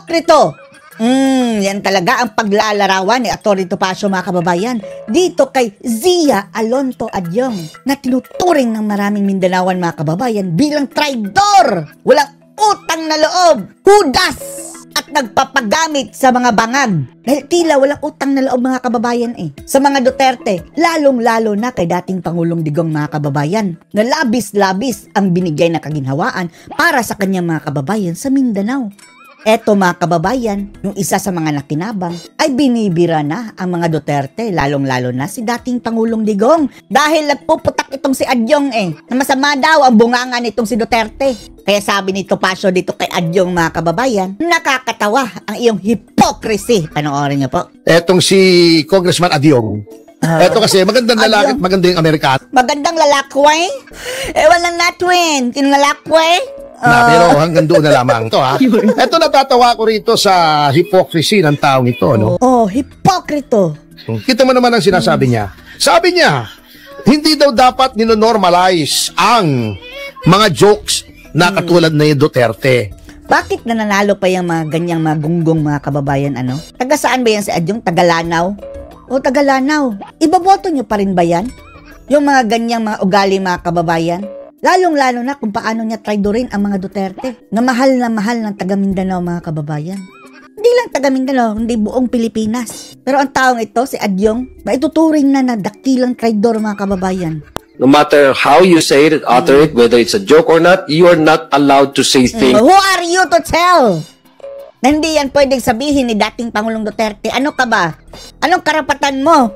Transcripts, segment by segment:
hipokrito. Yan talaga ang paglalarawan ni Atty. Topacio, mga kababayan, dito kay Zia Alonto Adyong, na tinuturing ng maraming Mindanaoan, mga kababayan, bilang traidor, walang utang na loob, hudas, at nagpapagamit sa mga bangag. Dahil tila walang utang na loob, mga kababayan sa mga Duterte, lalong-lalo na kay dating Pangulong Digong, mga kababayan, na labis-labis ang binigay na kaginhawaan para sa kanyang mga kababayan sa Mindanao. Eto, mga kababayan, yung isa sa mga nakinabang ay binibira na ang mga Duterte, lalong-lalo na si dating Pangulong Digong, dahil nagpuputak itong si Adyong na masama daw ang bunganga nitong si Duterte. Kaya sabi ni Topacio dito kay Adyong, mga kababayan, nakakatawa ang iyong hypocrisy. Panoorin niyo po. Etong si Congressman Adyong, eto kasi magandang lalaki at maganda yung Amerikano. Magandang lalakwe? Ewan lang natin, kinlalakwe? Pero hanggang doon na lamang to, ha. Eto, natatawa ko rito sa hypocrisy ng taong ito, no? Hipokrito. Kita mo naman ang sinasabi niya. Sabi niya, hindi daw dapat nino-normalize ang mga jokes na katulad na yung Duterte. Bakit nananalo pa yung mga ganyang mga gunggong, mga kababayan, ano? Taga saan ba yan si Adyong? Tagalanaw? O Tagalanaw? Ibaboto nyo pa rin ba yan? Yung mga ganyang mga ugali, mga kababayan? Lalong-lalo na kung paano niya traidorin ang mga Duterte na mahal ng taga Mindanao, mga kababayan. Hindi lang taga Mindanao, hindi buong Pilipinas. Pero ang taong ito, si Adyong, maituturing na dakilang traidor, mga kababayan. No matter how you say it, utter it, whether it's a joke or not, you are not allowed to say things. Who are you to tell? Na hindi yan pwedeng sabihin ni dating Pangulong Duterte. Ano ka ba? Anong karapatan mo?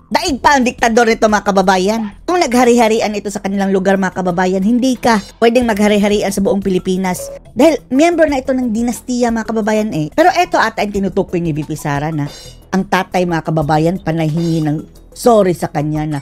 Daig pa ang diktador ito, mga kababayan. Kung naghari-harian ito sa kanilang lugar, mga kababayan, hindi ka pwedeng maghari-harian sa buong Pilipinas. Dahil miyembro na ito ng dinastiya, mga kababayan Pero ito ata ang tinutukoy ni VP Sara na ang tatay, mga kababayan, panay hingi ng sorry sa kanya na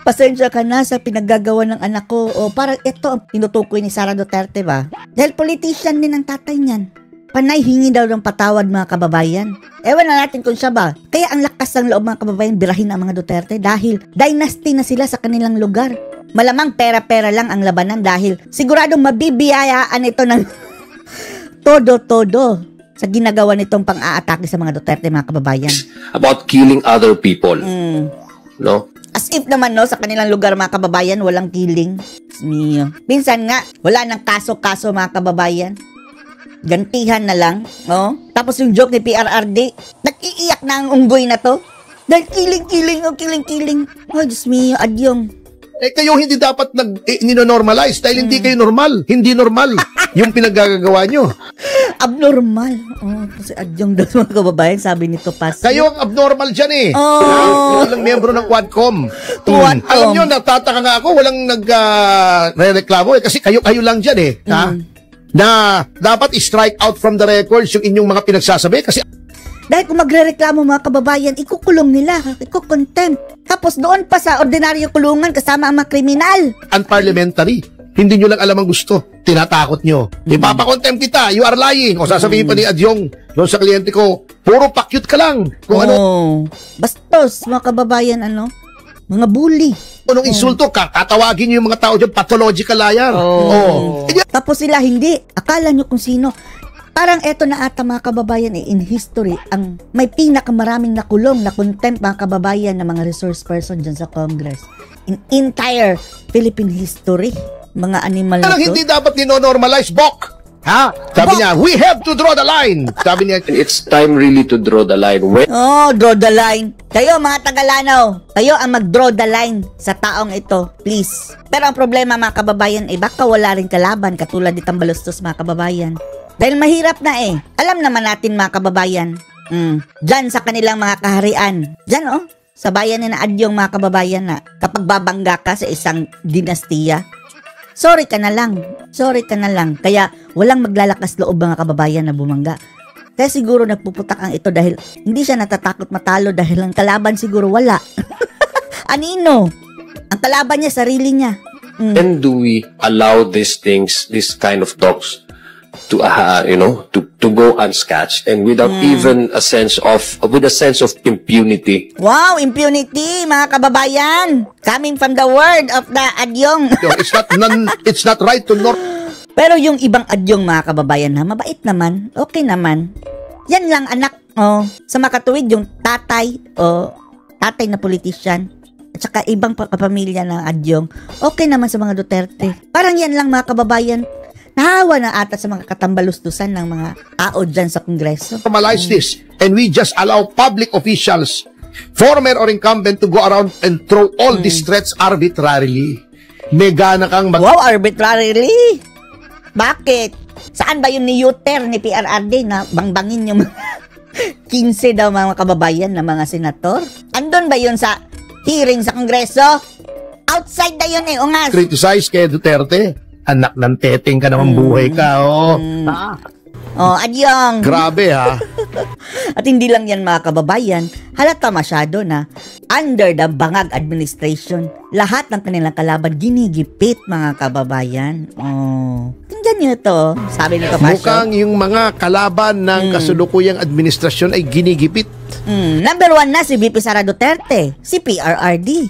pasensya ka na sa pinaggagawa ng anak ko. O parang ito ang tinutukoy ni Sara Duterte ba? Dahil politician din ang tatay niyan. Panay hingi daw ng patawad, mga kababayan. Ewan na natin kung siya ba. Kaya ang lakas ng loob, mga kababayan, birahin ang mga Duterte dahil dynasty na sila sa kanilang lugar. Malamang pera-pera lang ang labanan dahil siguradong mabibiyayaan ito ng todo-todo sa ginagawa nitong pang-aatake sa mga Duterte, mga kababayan. About killing other people. No? As if naman, no, sa kanilang lugar, mga kababayan, walang killing. Minsan nga, wala nang kaso-kaso, mga kababayan. Gantihan na lang, no? Tapos yung joke ni PRRD, nag-iiyak na ang unggoy na to. Dahil kiling-kiling. Oh, Diyos me, Adyong. Kayo hindi dapat nino-normalize dahil hindi kayo normal. Hindi normal yung pinaggagawa nyo. Abnormal. Kasi Adyong daw, mga kababayan, sabi ni Topacio. Kayo ang abnormal dyan walang miyembro ng Quadcom. Alam nyo, natataka nga ako, walang nagre-reklamo kasi kayo lang dyan na dapat i-strike out from the records yung inyong mga pinagsasabi kasi dahil kung magre-reklamo, mga kababayan, ikukulong nila, ikukontempt. Tapos doon pa sa ordinaryo kulungan kasama ang mga kriminal. Unparliamentary. Hindi nyo lang alam ang gusto. Tinatakot nyo. Ipapakontempt kita. You are lying. O sasabihin pa ni Adyong doon sa kliyente ko, puro pakyut ka lang. Kung ano. Bastos, mga kababayan, mga bully. Anong insulto ka? Katawagin nyo yung mga tao dyan, pathological liar. Tapos sila hindi. Akala nyo kung sino. Parang eto na ata, mga kababayan, in history, ang may pinakamaraming nakulong na contempt, mga kababayan, na mga resource person dyan sa Congress. In entire Philippine history. Mga animal na to. Hindi dapat nino-normalize, Bok. Ha? Sabi niya, we have to draw the line. Sabi niya, it's time really to draw the line. Draw the line. Kayo, mga Tagalanaw, kayo ang mag-draw the line sa taong ito, please. Pero ang problema, mga kababayan, baka wala rin kalaban katulad ni Tambalostos, mga kababayan. Dahil mahirap na Alam naman natin, mga kababayan, dyan sa kanilang mga kaharian, dyan sa bayan ni na Adyong, mga kababayan, na kapag babangga ka sa isang dinastiya, sorry ka na lang. Kaya walang maglalakas loob, mga kababayan, na bumangga. Kaya siguro nagpuputak ang ito dahil hindi siya natatakot matalo dahil ang kalaban siguro wala. Anino? Ang kalaban niya, sarili niya. When do we allow these things, this kind of talks, to go unscatched and without even a sense of impunity? Wow, impunity, mga kababayan, coming from the word of the Adyong. It's not right to Pero yung ibang Adyong, mga kababayan, mabait naman, okay naman. Yan lang anak. Sa makatuwid yung tatay na politician at saka ibang kapamilya ng Adyong, okay naman sa mga Duterte. Parang yan lang mga kababayan. Nahawa na ata sa mga katambalustusan ng mga tao dyan sa Kongreso. Normalize this and we just allow public officials, former or incumbent, to go around and throw all these threats arbitrarily. May gana kang Wow, arbitrarily? Bakit? Saan ba yung ni-Uter ni PRRD na bangbangin yung 15 daw mga kababayan na mga senator? Andun ba yun sa hearing sa Kongreso? Outside na yun ungas. criticize kay Duterte. Anak ng teteng ka naman, buhay ka, Adyong. Grabe, ha? At hindi lang yan mga kababayan, halata masyado na under the Bangag administration, lahat ng kanilang kalaban ginigipit mga kababayan. Tingnan nyo ito, sabi ni Kapasyo. Mukhang yung mga kalaban ng kasulukuyang administrasyon ay ginigipit. Number 1 na si VP Sara Duterte, si PRRD.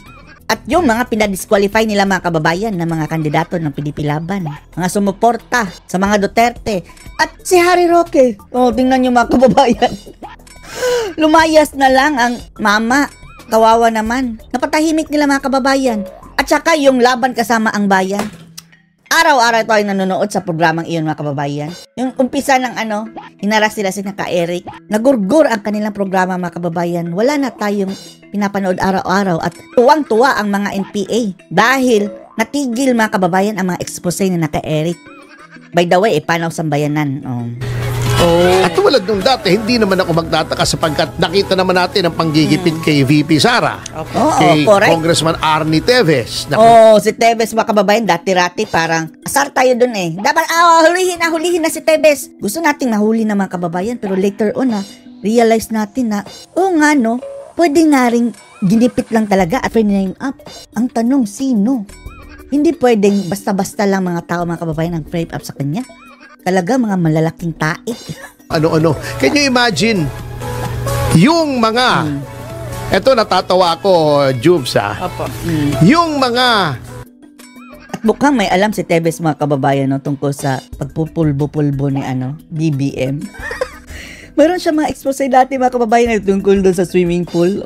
At yung mga pinadisqualify nila mga kababayan na mga kandidato ng PDP Laban, mga sumuporta sa mga Duterte. At si Harry Roque, tingnan nyo mga kababayan. Lumayas na lang ang mama, kawawa naman. Napatahimik nila mga kababayan. At saka yung laban kasama ang bayan. Araw-araw tayo nanonood sa programang iyon mga kababayan. Yung umpisa ng hinaras sila si Eric. Nagurgur ang kanilang programa mga kababayan. Wala na tayong pinapanood araw-araw at tuwang-tuwa ang mga NPA dahil natigil mga kababayan ang mga expose ni Eric. By the way, panaw sambayanan. At tulad nung dati, hindi naman ako magtataka sapagkat nakita naman natin ang panggigipit kay VP Sara. Kay correct. Congressman Arnie Teves. Si Teves mga kababayan, dati-rati parang asar tayo dun Dapat, hulihin na si Teves. Gusto nating mahuli na mga kababayan pero later on realize natin na, pwede nga rin ginipit lang talaga at frame up. Ang tanong, sino? Hindi pwedeng basta-basta lang mga tao mga kababayan ang frame up sa kanya. Talaga mga malalaking tae. Ano? Can you imagine? Yung mga... Eto, natatawa ako, Jubes, Yung mga... At mukhang may alam si Teves mga kababayan tungkol sa pagpupulbo-pulbo ni BBM. Meron siya mga expose dati mga kababayan tungkol doon sa swimming pool.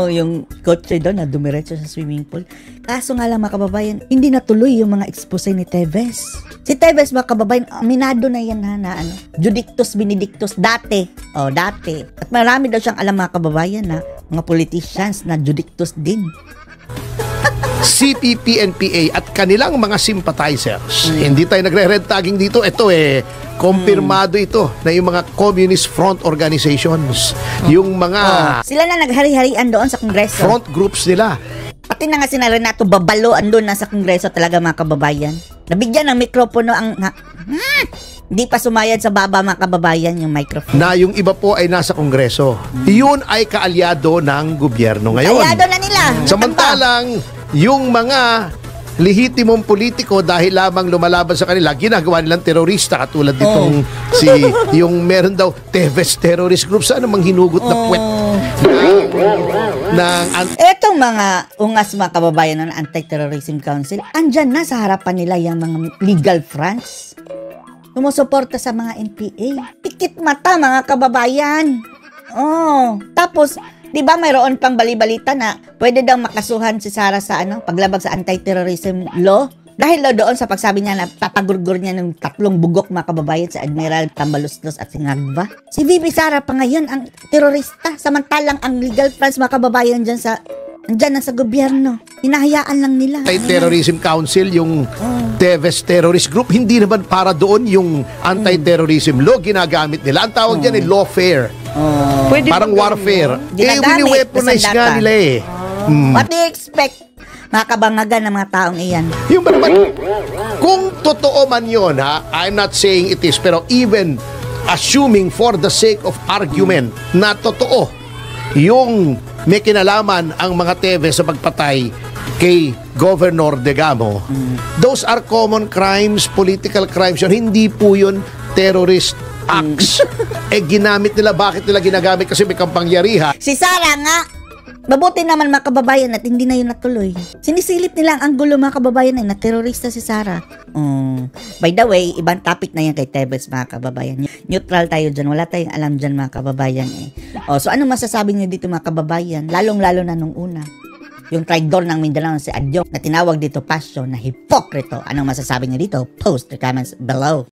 Yung kotse doon na dumiretso sa swimming pool. Kaso nga lang mga kababayan, hindi natuloy yung mga expose ni Teves. Si Teves mga kababayan, aminado na yan na Judictus Benedictus dati. Dati. At marami daw siyang alam mga kababayan na mga politicians na Judictus din. CPP, NPA at kanilang mga sympathizers. Hindi tayo nagre-red tagging dito. Ito kumpirmado ito na yung mga Communist Front Organizations. Yung mga... Sila na naghari-harian doon sa Kongreso. Front groups nila. Pati na nga si Renato Babalo andun na sa Kongreso talaga mga kababayan. Nabigyan ng mikropono hindi pa sumayad sa baba mga kababayan yung microphone. Na yung iba po ay nasa Kongreso. Yun ay kaalyado ng gobyerno ngayon. Kaalyado na nila. Samantalang yung mga lehitimong politiko dahil lamang lumalaban sa kanila, ginagawa nilang terorista katulad nitong yung meron daw Teves terrorist group. Saan namang hinugot na puwet etong mga ungas mga kababayan ng Anti-Terrorism Council, andyan na sa harapan nila yung mga legal fronts. Sumusuporta sa mga NPA. Pikit mata mga kababayan. Tapos di ba mayroon pang bali-balita na pwede daw makasuhan si Sara sa paglabag sa anti-terrorism law? Dahil doon sa pagsabi niya na papagurgur niya ng 3 bugok mga kababayan sa Admiral Tambaluslos at Singagba. Si VP Sara pa ngayon ang terorista. Samantalang ang legal funds mga kababayan dyan na sa gobyerno. Hinahayaan lang nila. Anti-Terrorism Council, yung Teves Terrorist Group, hindi naman para doon yung anti-terrorism law ginagamit nila. Ang tawag dyan ay lawfare. Parang warfare. Wini-weaponize nga nila What do you expect? Mga kabangagan ng mga taong iyan. Yung kung totoo man yun, I'm not saying it is, pero even assuming for the sake of argument na totoo yung may kinalaman ang mga Teves sa pagpatay kay Governor Degamo, those are common crimes, political crimes yun. Hindi po yun terrorist acts. Ginamit nila. Bakit nila ginagamit? Kasi may kampangyarihan. Si Sara nga, Mabuti naman mga kababayan at hindi na yun natuloy. Sinisilip nila ang anggulo mga kababayan na terorista si Sara. By the way, ibang topic na yan kay Tebes mga kababayan. Neutral tayo dyan. Wala tayong alam dyan mga kababayan eh. So ano masasabi niyo dito mga kababayan? Lalong-lalo na nung una. Yung traidor ng Mindanao si Adyong na tinawag dito Pasyo na hipokrito. Anong masasabi niyo dito? Post the comments below.